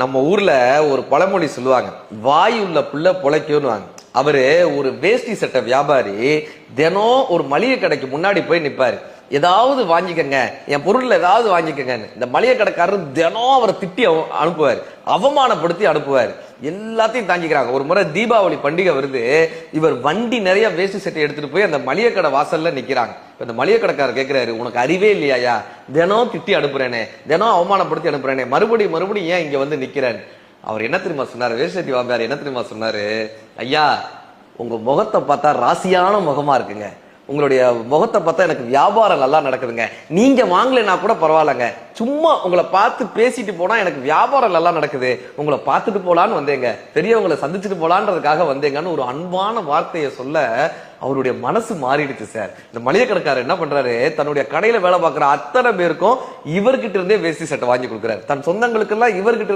நம்ம ஊர்ல ஒரு பழமொழி சொல்லுவாங்க, வாய் உள்ள புள்ள பொழைக்கும்னு. அவரு ஒரு வேஷ்டி சட்டை வியாபாரி. தினம் ஒரு மளிகை கடைக்கு முன்னாடி போய் நிப்பாரு. ஏதாவது வாங்கிக்கங்க, என் பொருள்ல ஏதாவது வாங்கிக்கங்கன்னு. இந்த மளிகை கடைக்காரர் தினம் அவரை திட்டி அனுப்புவார், அவமானப்படுத்தி அனுப்புவார். எல்லாத்தையும் தாங்கிக்கிறாங்க. ஒரு முறை தீபாவளி பண்டிகை வருது. இவர் வண்டி நிறைய வேஷ்டி சட்டை எடுத்துட்டு போய் அந்த மளிகை கடை வாசல்ல நிக்கிறாங்க. இந்த மளிகை கடைக்காரர் கேட்கிறாரு, உனக்கு அறிவே இல்லையா? தினம் திட்டி அனுப்புறேனே, தினம் அவமானப்படுத்தி அனுப்புறேனே, மறுபடியும் ஏன் இங்க வந்து நிக்கிறேன்? அவர் என்ன தெரியுமா சொன்னாரு? வேஷ்டி சட்டை வாங்காரு. என்ன தெரியுமா சொன்னாரு? ஐயா, உங்க முகத்தை பார்த்தா ராசியான முகமா இருக்குங்க. உங்களுடைய முகத்தை பார்த்தா எனக்கு வியாபாரம் நல்லா நடக்குதுங்க. நீங்க வாங்கலைன்னா கூட பரவாயில்லங்க, சும்மா உங்களை பார்த்து பேசிட்டு போனா எனக்கு வியாபாரம் நல்லா நடக்குது. உங்களை பார்த்துட்டு போலான்னு வந்தேங்க, பெரியவங்களை சந்திச்சுட்டு போலான்றதுக்காக வந்தேங்கன்னு ஒரு அன்பான வார்த்தையை சொல்ல அவருடைய மனசு மாறிடுச்சு சார். இந்த மளிகை கடைக்காரர் என்ன பண்றாரு, தன்னுடைய கடையில வேலை பார்க்கிற அத்தனை பேருக்கும் இவர்கிட்ட இருந்தே வேஷ்டி சட்டை வாங்கி கொடுக்குறாரு. தன் சொந்தங்களுக்கெல்லாம் இவர்கிட்ட இருந்தே